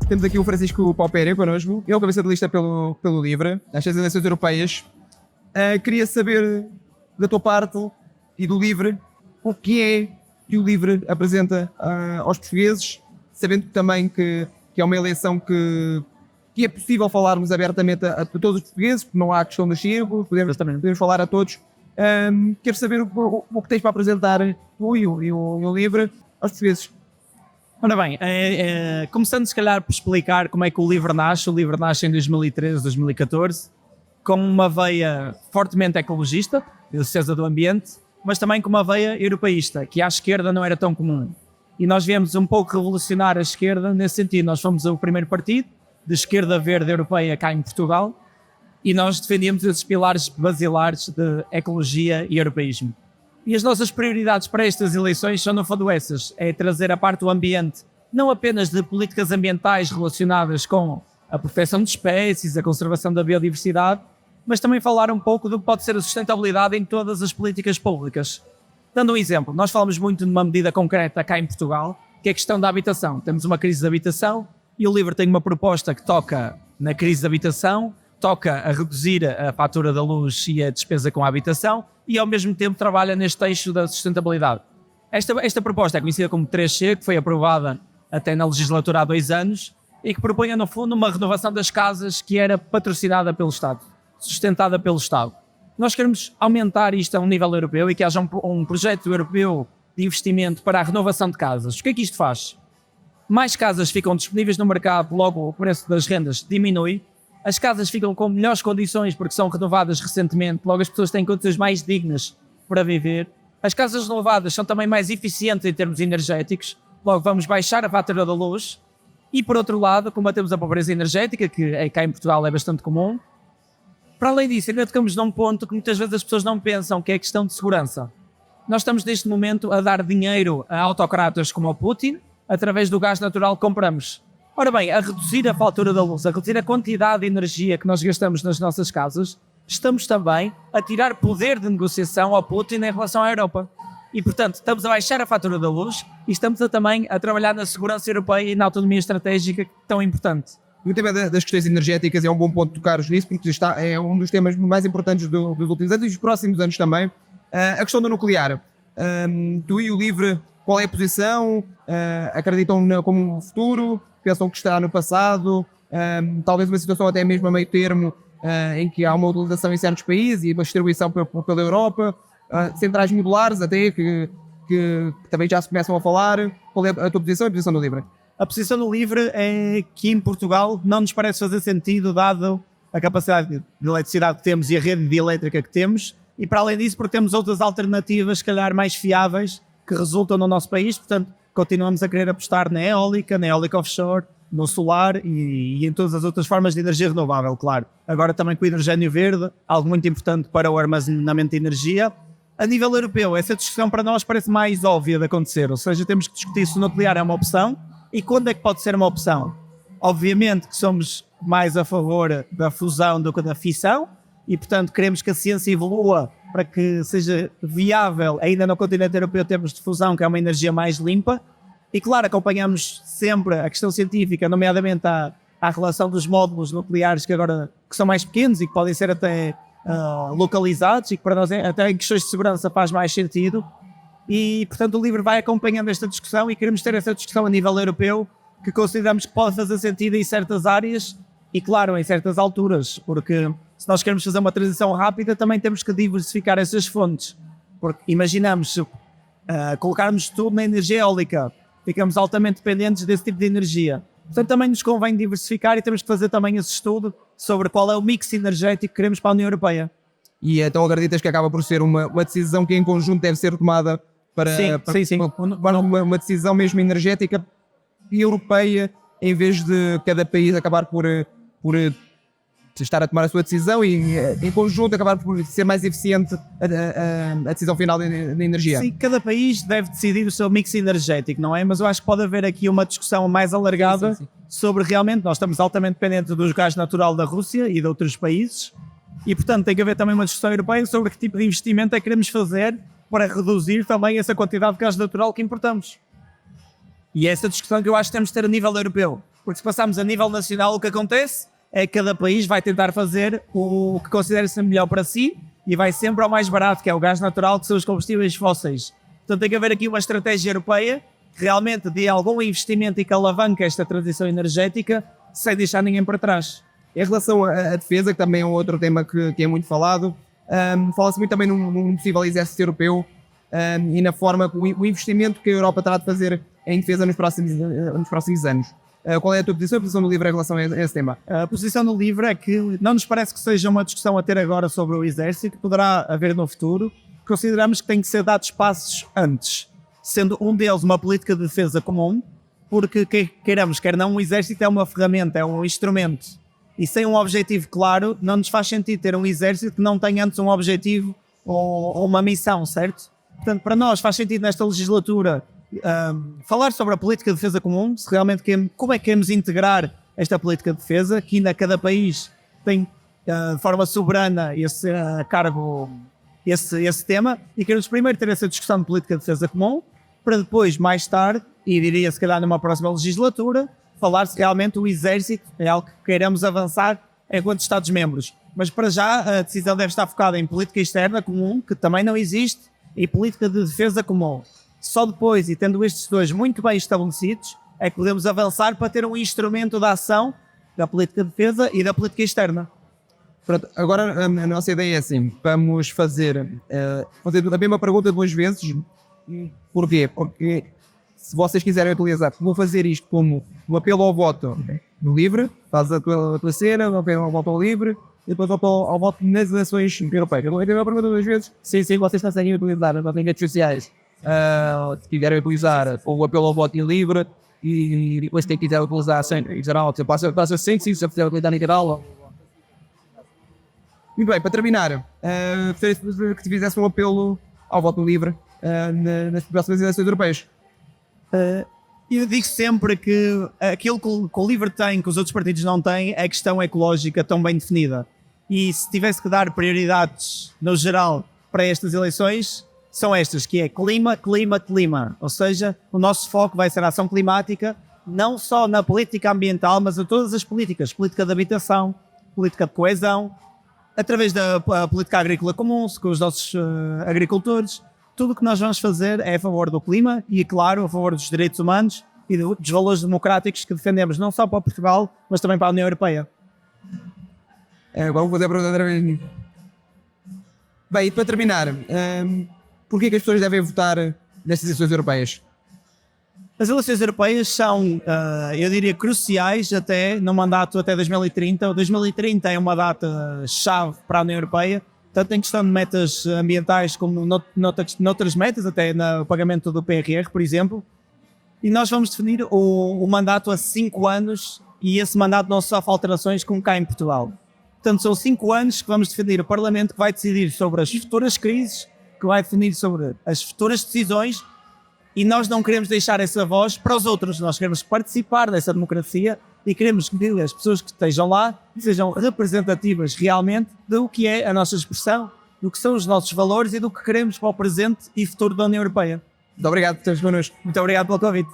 Temos aqui o Francisco Paupéreo connosco, ele cabeça de lista pelo LIVRE, nestas eleições europeias. Queria saber da tua parte e do LIVRE o que é que o LIVRE apresenta aos portugueses, sabendo também que é uma eleição que é possível falarmos abertamente a todos os portugueses, porque não há questão dos círculos, podemos falar a todos. Quero saber o que tens para apresentar tu e o LIVRE aos portugueses. Ora bem, começando se calhar por explicar como é que o LIVRE nasce. O LIVRE nasce em 2013, 2014, com uma veia fortemente ecologista, de defesa do ambiente, mas também com uma veia europeísta, que à esquerda não era tão comum. E nós viemos um pouco revolucionar a esquerda nesse sentido. Nós fomos o primeiro partido de esquerda verde europeia cá em Portugal e nós defendíamos esses pilares basilares de ecologia e europeísmo. E as nossas prioridades para estas eleições são, no fundo, essas. É trazer a parte do ambiente, não apenas de políticas ambientais relacionadas com a proteção de espécies, a conservação da biodiversidade, mas também falar um pouco do que pode ser a sustentabilidade em todas as políticas públicas. Dando um exemplo, nós falamos muito de uma medida concreta cá em Portugal, que é a questão da habitação. Temos uma crise de habitação e o LIVRE tem uma proposta que toca na crise de habitação, toca a reduzir a fatura da luz e a despesa com a habitação e ao mesmo tempo trabalha neste eixo da sustentabilidade. Esta proposta é conhecida como 3C, que foi aprovada até na legislatura há 2 anos e que propunha no fundo uma renovação das casas que era patrocinada pelo Estado, sustentada pelo Estado. Nós queremos aumentar isto a um nível europeu e que haja um projeto europeu de investimento para a renovação de casas. O que é que isto faz? Mais casas ficam disponíveis no mercado, logo o preço das rendas diminui, as casas ficam com melhores condições porque são renovadas recentemente, logo as pessoas têm condições mais dignas para viver. As casas renovadas são também mais eficientes em termos energéticos, logo vamos baixar a fatura da luz e, por outro lado, combatemos a pobreza energética, que cá em Portugal é bastante comum. Para além disso, ainda tocamos num ponto que muitas vezes as pessoas não pensam, que é a questão de segurança. Nós estamos neste momento a dar dinheiro a autocratas como o Putin, através do gás natural que compramos. Ora bem, a reduzir a fatura da luz, a reduzir a quantidade de energia que nós gastamos nas nossas casas, estamos também a tirar poder de negociação ao Putin em relação à Europa. E, portanto, estamos a baixar a fatura da luz e estamos também a trabalhar na segurança europeia e na autonomia estratégica tão importante. E o tema das questões energéticas é um bom ponto de tocares nisso, porque é um dos temas mais importantes dos últimos anos e dos próximos anos também. A questão do nuclear. Tu e o LIVRE, qual é a posição? Acreditam como um futuro? Pensam que está no passado? Talvez uma situação até mesmo a meio termo, em que há uma utilização em certos países e uma distribuição pela Europa. Centrais modulares até, que também já se começam a falar. Qual é a tua posição e a posição do LIVRE? A posição do LIVRE é que em Portugal não nos parece fazer sentido, dado a capacidade de eletricidade que temos e a rede de elétrica que temos, e para além disso porque temos outras alternativas, se calhar mais fiáveis, que resultam no nosso país. Portanto, continuamos a querer apostar na eólica offshore, no solar e em todas as outras formas de energia renovável, claro. Agora também com o hidrogênio verde, algo muito importante para o armazenamento de energia. A nível europeu, essa discussão para nós parece mais óbvia de acontecer, ou seja, temos que discutir se o nuclear é uma opção e quando é que pode ser uma opção. Obviamente que somos mais a favor da fusão do que da fissão e, portanto, queremos que a ciência evolua para que seja viável, ainda no continente europeu, termos de fusão, que é uma energia mais limpa. E, claro, acompanhamos sempre a questão científica, nomeadamente à relação dos módulos nucleares que são mais pequenos e que podem ser até localizados e que para nós até em questões de segurança faz mais sentido. E, portanto, o LIVRE vai acompanhando esta discussão e queremos ter essa discussão a nível europeu, que consideramos que pode fazer sentido em certas áreas e, claro, em certas alturas, porque se nós queremos fazer uma transição rápida, também temos que diversificar essas fontes. Porque imaginamos, se colocarmos tudo na energia eólica, ficamos altamente dependentes desse tipo de energia. Portanto, também nos convém diversificar e temos que fazer também esse estudo sobre qual é o mix energético que queremos para a União Europeia. E então acreditas que acaba por ser uma decisão que em conjunto deve ser tomada para sim. Uma decisão mesmo energética e europeia, em vez de cada país acabar por estar a tomar a sua decisão e em conjunto acabar por ser mais eficiente a decisão final da energia. Sim, cada país deve decidir o seu mix energético, não é? Mas eu acho que pode haver aqui uma discussão mais alargada sobre realmente, nós estamos altamente dependentes do gás natural da Rússia e de outros países e, portanto, tem que haver também uma discussão europeia sobre que tipo de investimento é que queremos fazer para reduzir também essa quantidade de gás natural que importamos. E é essa discussão que eu acho que temos de ter a nível europeu. Porque se passarmos a nível nacional, o que acontece é que cada país vai tentar fazer o que considera ser melhor para si e vai sempre ao mais barato, que é o gás natural, que são os combustíveis fósseis. Portanto, tem que haver aqui uma estratégia europeia que realmente dê algum investimento e que alavanque esta transição energética sem deixar ninguém para trás. Em relação à defesa, que também é um outro tema que é muito falado, fala-se muito também num possível exército europeu e na forma, o investimento que a Europa terá de fazer em defesa nos próximos anos. Qual é a tua posição e a posição do LIVRE em relação a esse tema? A posição do LIVRE é que não nos parece que seja uma discussão a ter agora sobre o exército, poderá haver no futuro. Consideramos que tem que ser dados passos antes, sendo um deles uma política de defesa comum, porque queiramos, quer não, um exército é uma ferramenta, é um instrumento. E sem um objetivo claro, não nos faz sentido ter um exército que não tenha antes um objetivo ou uma missão, certo? Portanto, para nós faz sentido nesta legislatura falar sobre a política de defesa comum, se realmente como é que queremos integrar esta política de defesa, que ainda cada país tem de forma soberana esse cargo, esse tema, e queremos primeiro ter essa discussão de política de defesa comum, para depois, mais tarde, e diria se calhar numa próxima legislatura, falar se realmente o exército é algo que queiramos avançar enquanto Estados-membros. Mas para já a decisão deve estar focada em política externa comum, que também não existe, e política de defesa comum. Só depois, e tendo estes dois muito bem estabelecidos, é que podemos avançar para ter um instrumento de ação da política de defesa e da política externa. Pronto, agora a nossa ideia é assim, vamos fazer a mesma pergunta duas vezes. Porquê? Porque se vocês quiserem utilizar, vou fazer isto como um apelo ao voto no LIVRE, faz a tua cena, um apelo ao voto ao LIVRE, e depois ao voto nas eleições europeias. Eu vou ter uma pergunta duas vezes. Sim, vocês conseguem utilizar nas redes sociais. Se quiserem utilizar o apelo ao voto em LIVRE, e depois quem quiser utilizar em geral, passa 5, se quiser utilizar em geral. Muito bem, para terminar, gostaria que te fizesse um apelo ao voto LIVRE nas próximas eleições europeias. Eu digo sempre que aquilo que o LIVRE tem, que os outros partidos não têm, é a questão ecológica tão bem definida. E se tivesse que dar prioridades, no geral, para estas eleições, são estas, que é clima. Ou seja, o nosso foco vai ser a ação climática, não só na política ambiental, mas a todas as políticas. Política de habitação, política de coesão, através da política agrícola comum, com os nossos agricultores. Tudo o que nós vamos fazer é a favor do clima e, claro, a favor dos direitos humanos e dos valores democráticos que defendemos não só para Portugal, mas também para a União Europeia. Agora vou fazer a pergunta outra vez. Bem, e para terminar, porquê que as pessoas devem votar nestas eleições europeias? As eleições europeias são, eu diria, cruciais até no mandato até 2030. O 2030 é uma data-chave para a União Europeia, tanto em questão de metas ambientais como noutras metas, até no pagamento do PRR, por exemplo. E nós vamos definir o mandato a 5 anos e esse mandato não sofre alterações como cá em Portugal. Portanto, são 5 anos que vamos definir o Parlamento, que vai decidir sobre as futuras crises, que vai definir sobre as futuras decisões, e nós não queremos deixar essa voz para os outros. Nós queremos participar dessa democracia e queremos que as pessoas que estejam lá sejam representativas realmente do que é a nossa expressão, do que são os nossos valores e do que queremos para o presente e futuro da União Europeia. Muito obrigado por teres connosco. Muito obrigado pelo convite.